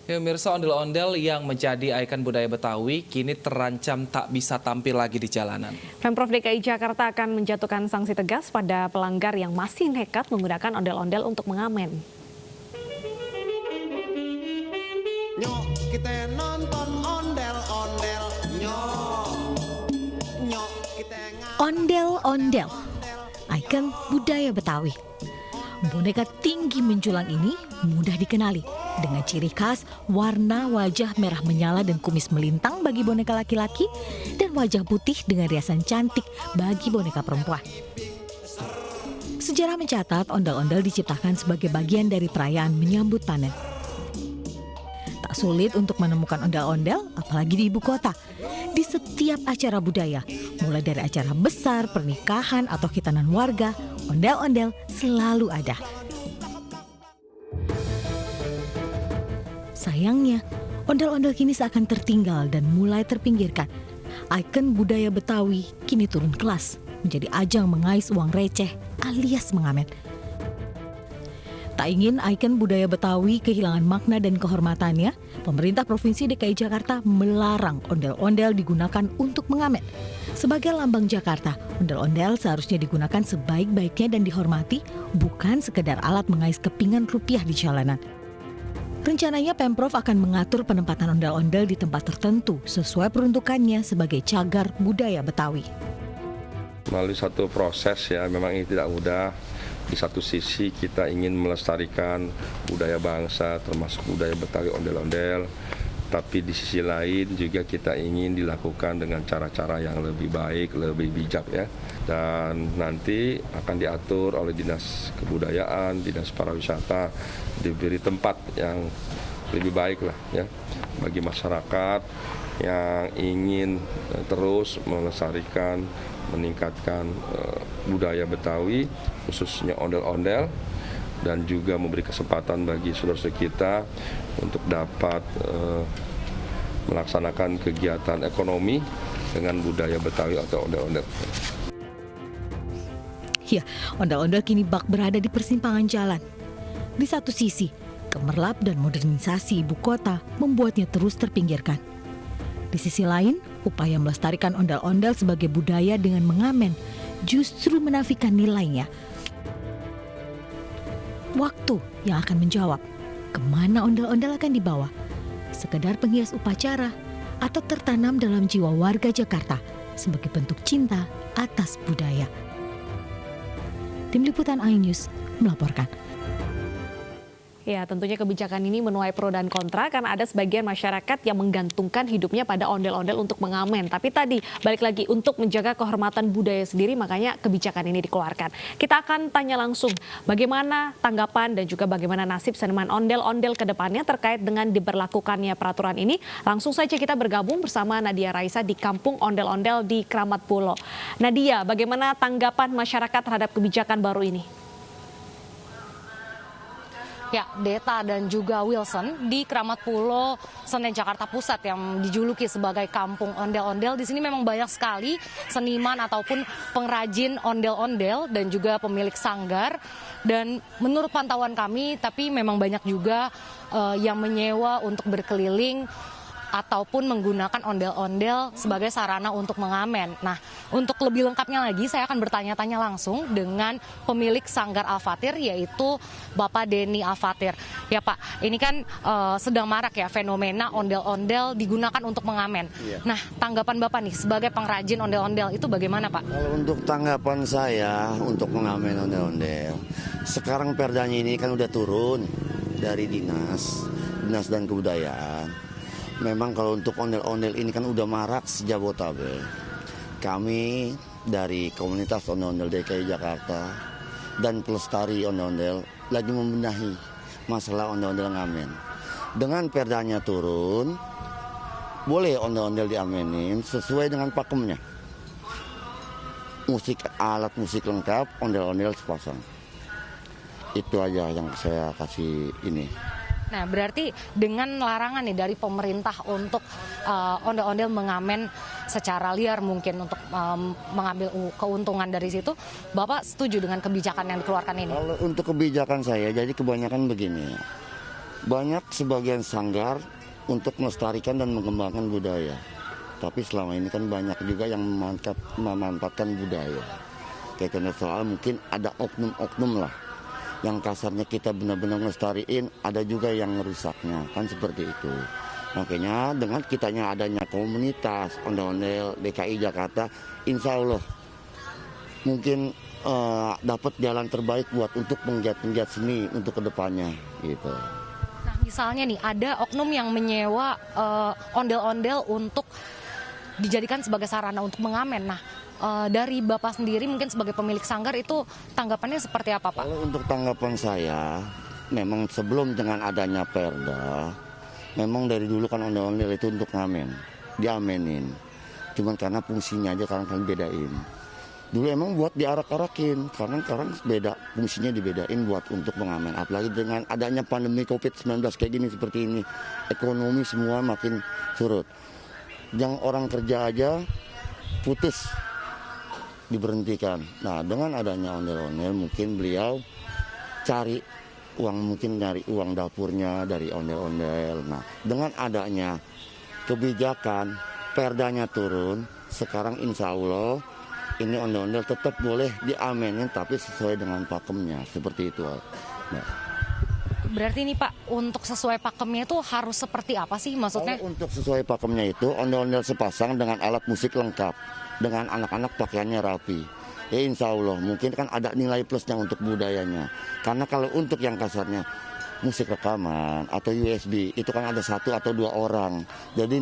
Ya, mirsa, ondel-ondel yang menjadi ikon budaya Betawi kini terancam tak bisa tampil lagi di jalanan. Pemprov DKI Jakarta akan menjatuhkan sanksi tegas pada pelanggar yang masih nekat menggunakan ondel-ondel untuk mengamen. Nyok, kita nonton ondel-ondel. Nyok, kita Ondel-ondel, ikon budaya Betawi. Boneka tinggi menjulang ini mudah dikenali dengan ciri khas warna wajah merah menyala dan kumis melintang bagi boneka laki-laki dan wajah putih dengan riasan cantik bagi boneka perempuan. Sejarah mencatat ondel-ondel diciptakan sebagai bagian dari perayaan menyambut panen. Tak sulit untuk menemukan ondel-ondel, apalagi di ibu kota. Di setiap acara budaya, mulai dari acara besar, pernikahan, atau khitanan warga, ondel-ondel selalu ada. Sayangnya, ondel-ondel kini seakan tertinggal dan mulai terpinggirkan. Ikon budaya Betawi kini turun kelas, menjadi ajang mengais uang receh alias mengamen. Tak ingin ikon budaya Betawi kehilangan makna dan kehormatannya, pemerintah Provinsi DKI Jakarta melarang ondel-ondel digunakan untuk mengamen. Sebagai lambang Jakarta, ondel-ondel seharusnya digunakan sebaik-baiknya dan dihormati, bukan sekedar alat mengais kepingan rupiah di jalanan. Rencananya Pemprov akan mengatur penempatan ondel-ondel di tempat tertentu sesuai peruntukannya sebagai cagar budaya Betawi. Melalui satu proses ya, memang ini tidak mudah. Di satu sisi kita ingin melestarikan budaya bangsa termasuk budaya Betawi ondel-ondel, tapi di sisi lain juga kita ingin dilakukan dengan cara-cara yang lebih baik, lebih bijak ya. Dan nanti akan diatur oleh Dinas Kebudayaan, Dinas Pariwisata, diberi tempat yang lebih baik lah ya bagi masyarakat yang ingin terus melestarikan, meningkatkan budaya Betawi, khususnya ondel-ondel, dan juga memberi kesempatan bagi saudara-saudara kita untuk dapat melaksanakan kegiatan ekonomi dengan budaya Betawi atau ondel-ondel. Ya, ondel-ondel kini bak berada di persimpangan jalan. Di satu sisi, gemerlap dan modernisasi ibu kota membuatnya terus terpinggirkan. Di sisi lain, upaya melestarikan ondel-ondel sebagai budaya dengan mengamen justru menafikan nilainya. Waktu yang akan menjawab kemana ondel-ondel akan dibawa. Sekedar penghias upacara atau tertanam dalam jiwa warga Jakarta sebagai bentuk cinta atas budaya. Tim Liputan iNews melaporkan. Ya, tentunya kebijakan ini menuai pro dan kontra karena ada sebagian masyarakat yang menggantungkan hidupnya pada ondel-ondel untuk mengamen. Tapi tadi, balik lagi, untuk menjaga kehormatan budaya sendiri, makanya kebijakan ini dikeluarkan. Kita akan tanya langsung bagaimana tanggapan dan juga bagaimana nasib seniman ondel-ondel ke depannya terkait dengan diberlakukannya peraturan ini. Langsung saja kita bergabung bersama Nadia Raisa di Kampung Ondel-Ondel di Kramat Pulo. Nadia, bagaimana tanggapan masyarakat terhadap kebijakan baru ini? Ya, Deta dan juga Wilson di Kramat Pulo, Senen, Jakarta Pusat yang dijuluki sebagai Kampung Ondel-Ondel. Di sini memang banyak sekali seniman ataupun pengrajin ondel-ondel dan juga pemilik sanggar. Dan menurut pantauan kami, tapi memang banyak juga yang menyewa untuk berkeliling ataupun menggunakan ondel-ondel sebagai sarana untuk mengamen. Nah, untuk lebih lengkapnya lagi, saya akan bertanya-tanya langsung dengan pemilik Sanggar Al-Fathir, yaitu Bapak Denny Al-Fathir. Ya Pak, ini kan sedang marak ya fenomena ondel-ondel digunakan untuk mengamen. Iya. Nah, tanggapan Bapak nih sebagai pengrajin ondel-ondel itu bagaimana Pak? Kalau untuk tanggapan saya untuk mengamen ondel-ondel, sekarang perdanya ini kan udah turun dari dinas dan kebudayaan. Memang kalau untuk ondel-ondel ini kan udah marak sejabotabek. Kami dari komunitas ondel-ondel DKI Jakarta dan pelestari ondel-ondel lagi membenahi masalah ondel-ondel ngamen. Dengan perdanya turun, boleh ondel-ondel diamenin sesuai dengan pakemnya. Alat musik lengkap, ondel-ondel sepasang. Itu aja yang saya kasih ini. Nah, berarti dengan larangan nih dari pemerintah untuk ondel-ondel mengamen secara liar mungkin untuk mengambil keuntungan dari situ, Bapak setuju dengan kebijakan yang dikeluarkan ini? Kalau untuk kebijakan saya, jadi kebanyakan begini. Banyak sebagian sanggar untuk melestarikan dan mengembangkan budaya. Tapi selama ini kan banyak juga yang memanfaatkan budaya. Kayak contoh soal mungkin ada oknum-oknum lah. Yang kasarnya kita benar-benar melestariin, ada juga yang merusaknya. Kan seperti itu. Makanya dengan kitanya adanya komunitas ondel-ondel DKI Jakarta, insya Allah mungkin dapat jalan terbaik buat untuk penggiat-penggiat seni untuk kedepannya gitu. Nah, misalnya nih ada oknum yang menyewa ondel-ondel untuk dijadikan sebagai sarana untuk mengamen. Nah, dari Bapak sendiri mungkin sebagai pemilik sanggar itu tanggapannya seperti apa, Pak? Kalau untuk tanggapan saya, memang sebelum dengan adanya Perda, memang dari dulu kan ondel-ondel itu untuk ngamen, diamenin. Cuman karena fungsinya aja kan bedain. Dulu emang buat diarak-arakin, karena sekarang beda, fungsinya dibedain buat untuk mengamen. Apalagi dengan adanya pandemi COVID-19 kayak gini seperti ini, ekonomi semua makin surut. Yang orang kerja aja putus, diberhentikan. Nah, dengan adanya ondel-ondel mungkin beliau cari uang, mungkin nyari uang dapurnya dari ondel-ondel. Nah, dengan adanya kebijakan Perdanya turun, sekarang insya Allah ini ondel-ondel tetap boleh diamenin tapi sesuai dengan pakemnya, seperti itu. Nah. Berarti nih Pak, untuk sesuai pakemnya itu harus seperti apa sih maksudnya? Kalau untuk sesuai pakemnya itu ondel-ondel sepasang dengan alat musik lengkap, dengan anak-anak pakaiannya rapi. Ya insya Allah mungkin kan ada nilai plusnya untuk budayanya. Karena kalau untuk yang kasarnya musik rekaman atau USB itu kan ada 1 atau 2 orang. Jadi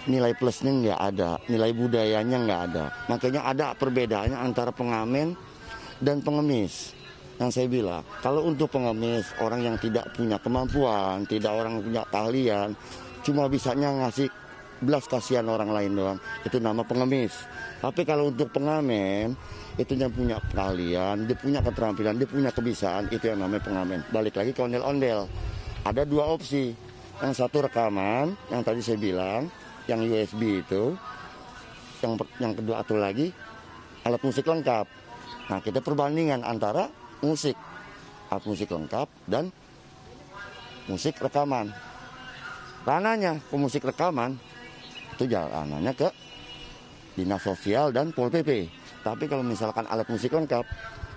nilai plusnya nggak ada, nilai budayanya nggak ada. Makanya ada perbedaannya antara pengamen dan pengemis. Yang saya bilang, kalau untuk pengemis, orang yang tidak punya kemampuan, tidak orang punya keahlian, cuma bisanya ngasih belas kasihan orang lain doang, itu nama pengemis. Tapi kalau untuk pengamen, itu yang punya keahlian, dia punya keterampilan, dia punya kebiasaan, itu yang namanya pengamen. Balik lagi ke ondel-ondel, ada 2 opsi. Yang satu rekaman, yang tadi saya bilang, yang USB itu, yang kedua atau lagi alat musik lengkap. Nah, kita perbandingan antara alat musik lengkap dan musik rekaman. Ranahnya ke musik rekaman itu jalanannya ke Dinas Sosial dan Pol PP. Tapi kalau misalkan alat musik lengkap,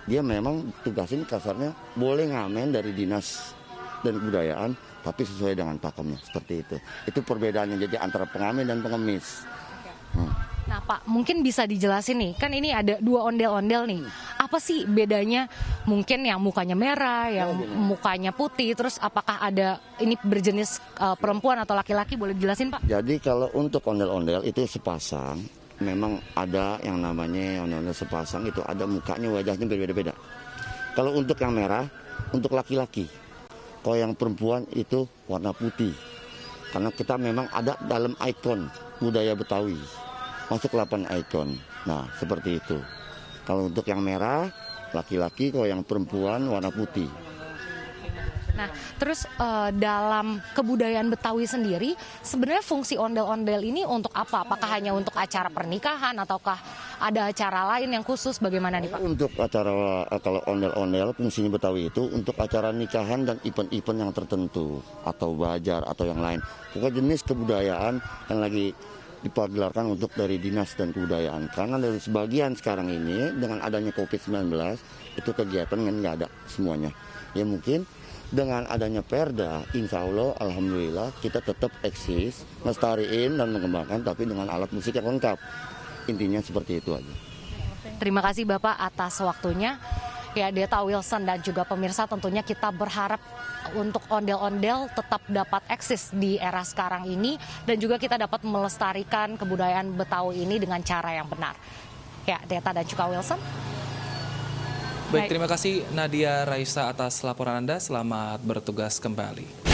dia memang tugasin kasarnya boleh ngamen dari Dinas dan Kebudayaan, tapi sesuai dengan pakemnya, seperti itu. Itu perbedaannya jadi antara pengamen dan pengemis. Nah Pak, mungkin bisa dijelasin nih, kan ini ada 2 ondel-ondel nih. Apa sih bedanya? Mungkin yang mukanya merah, yang mukanya putih, terus apakah ada ini berjenis perempuan atau laki-laki? Boleh dijelasin Pak? Jadi kalau untuk ondel-ondel itu sepasang, memang ada yang namanya ondel-ondel sepasang itu ada mukanya, wajahnya berbeda-beda. Kalau untuk yang merah, untuk laki-laki. Kalau yang perempuan itu warna putih. Karena kita memang ada dalam ikon budaya Betawi. Masuk 8 ikon. Nah, seperti itu. Kalau untuk yang merah, laki-laki, kalau yang perempuan warna putih. Nah, terus dalam kebudayaan Betawi sendiri, sebenarnya fungsi ondel-ondel ini untuk apa? Apakah hanya untuk acara pernikahan ataukah ada acara lain yang khusus? Bagaimana nih Pak? Untuk acara, kalau ondel-ondel fungsinya Betawi itu untuk acara nikahan dan event-event yang tertentu. Atau bajar atau yang lain. Pokoknya jenis kebudayaan yang lagi dipergelarkan untuk dari Dinas dan Kebudayaan. Karena dari sebagian sekarang ini dengan adanya COVID-19 itu kegiatan kan nggak ada semuanya. Ya mungkin dengan adanya Perda, insya Allah, alhamdulillah kita tetap eksis, melestariin dan mengembangkan, tapi dengan alat musik yang lengkap. Intinya seperti itu aja. Terima kasih Bapak atas waktunya. Ya, Deta Wilson dan juga pemirsa, tentunya kita berharap untuk ondel-ondel tetap dapat eksis di era sekarang ini dan juga kita dapat melestarikan kebudayaan Betawi ini dengan cara yang benar. Ya, Deta dan juga Wilson. Baik, terima kasih Nadia Raisa atas laporan Anda. Selamat bertugas kembali.